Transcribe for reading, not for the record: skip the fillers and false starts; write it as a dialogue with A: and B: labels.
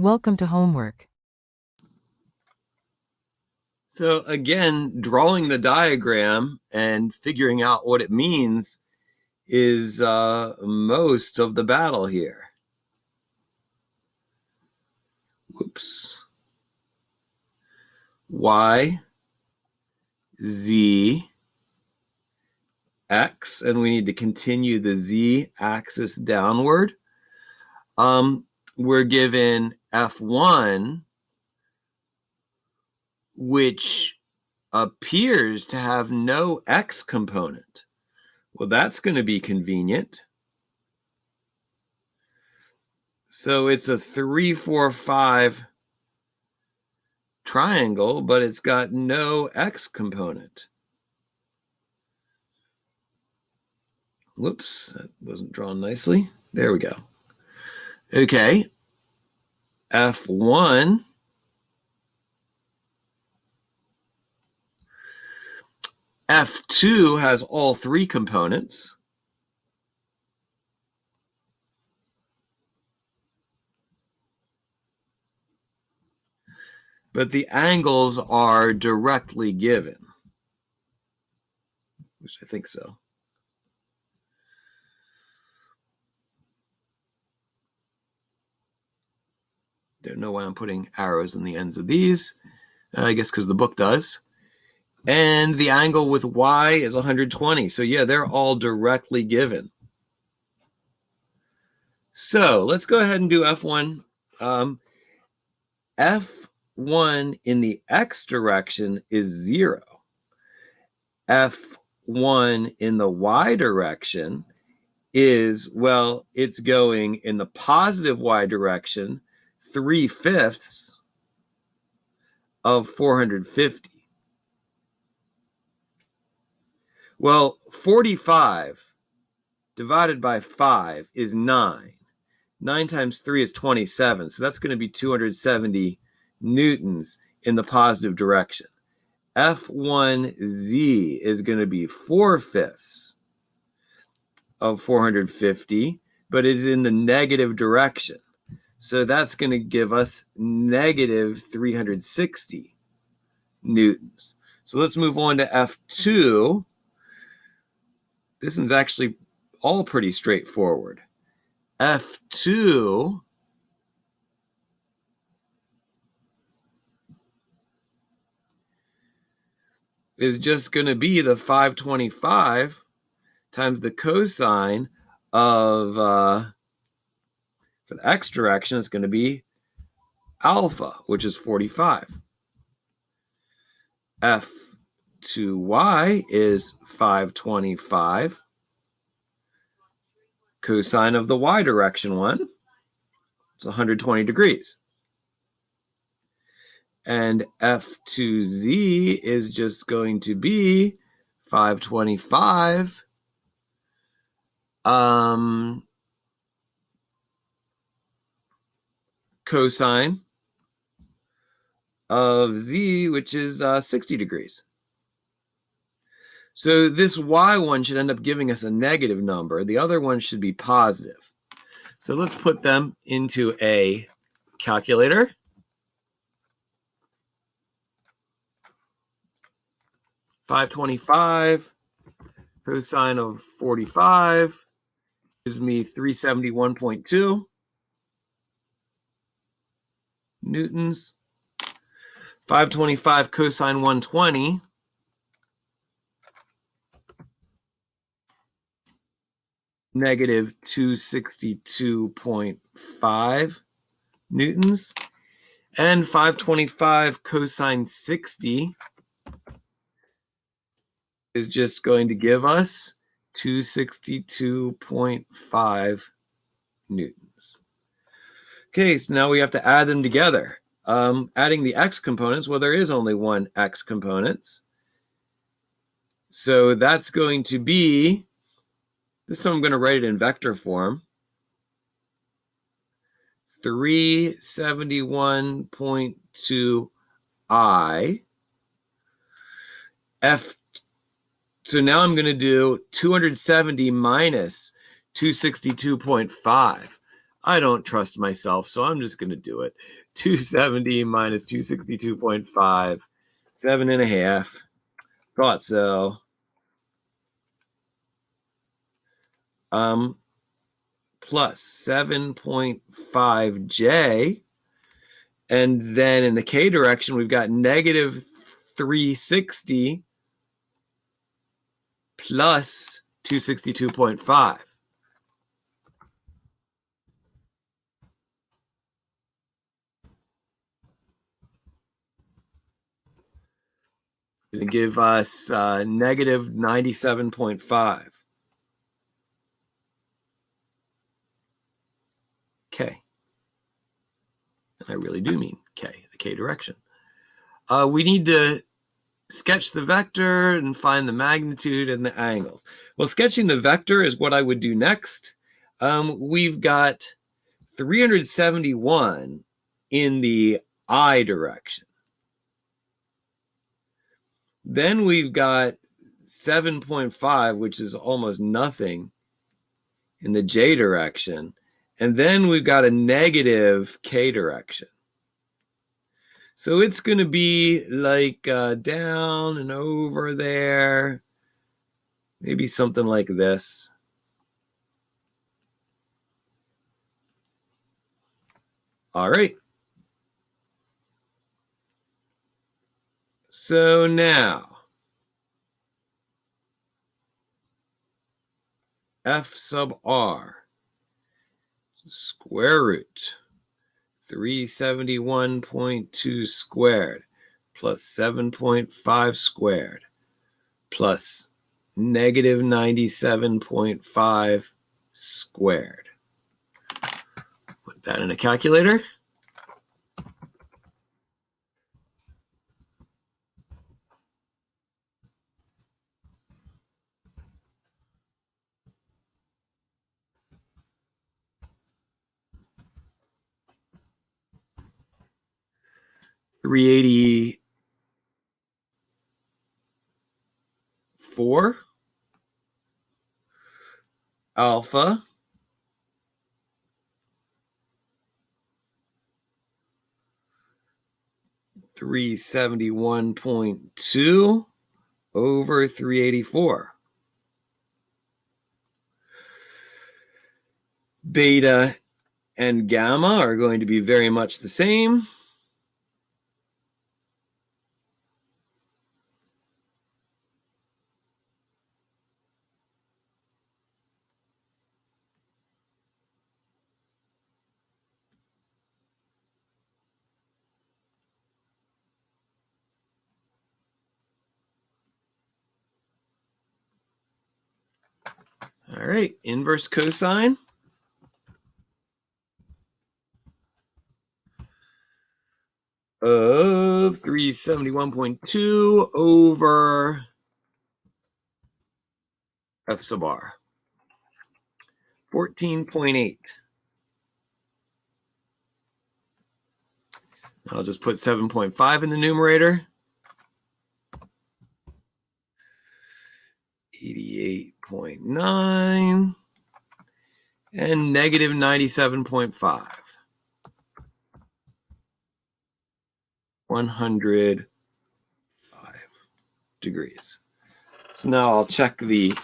A: Welcome to homework.
B: So again, drawing the diagram and figuring out what it means is most of the battle here. Whoops. Y, Z, X, and we need to continue the Z axis downward. We're given F1, which appears to have no X component. Well, that's going to be convenient. So it's a 3, 4, 5 triangle, but it's got no X component. Whoops, that wasn't drawn nicely. There we go. Okay, F1. F2 has all three components. But the angles are directly given, which I think so. Don't know why I'm putting arrows in the ends of these. I guess because the book does. And the angle with Y is 120. So yeah, they're all directly given. So let's go ahead and do F1. F1 in the X direction is 0. F1 in the Y direction is, well, it's going in the positive Y direction, 3/5 of 450. Well, 45 divided by 5 is 9. 9 times 3 is 27. So that's going to be 270 newtons in the positive direction. F1Z is going to be 4/5 of 450, but it is in the negative direction. So that's going to give us negative 360 newtons. So let's move on to F2. This one's actually all pretty straightforward. F2 is just going to be the 525 times the cosine of, for the X direction, it's going to be alpha, which is 45. F2y is 525 cosine of the Y direction one. It's 120 degrees. And F2z is just going to be 525 cosine of z, which is 60 degrees. So this y one should end up giving us a negative number. The other one should be positive. So let's put them into a calculator. $525 cosine of 45 gives me 371.2 newtons. 525 cosine 120 negative 262.5 newtons. And 525 cosine 60 is just going to give us 262.5 newtons. Okay, so now we have to add them together. Adding the X components, well, there is only one X component. So that's going to be, this time I'm going to write it in vector form, 371.2i F. So now I'm going to do 270 minus 262.5. I don't trust myself, so I'm just going to do it. 270 minus 262.5, 7.5. Thought so. Plus 7.5J. And then in the K direction, we've got negative 360 plus 262.5. Going to give us negative 97.5. K. And I really do mean K, the K direction. We need to sketch the vector and find the magnitude and the angles. Well, sketching the vector is what I would do next. We've got 371 in the I direction. Then we've got 7.5, which is almost nothing, in the J direction. And then we've got a negative K direction. So it's going to be like down and over there, maybe something like this. All right. So now, F sub R, square root 371.2 squared plus 7.5 squared plus negative 97.5 squared. Put that in a calculator. $384 alpha $371.2 over 384. Beta and gamma are going to be very much the same. All right, inverse cosine. Of 371.2 over F sub R. 14.8. I'll just put 7.5 in the numerator. 88.9 and negative 97.5. 105 degrees. So now I'll check the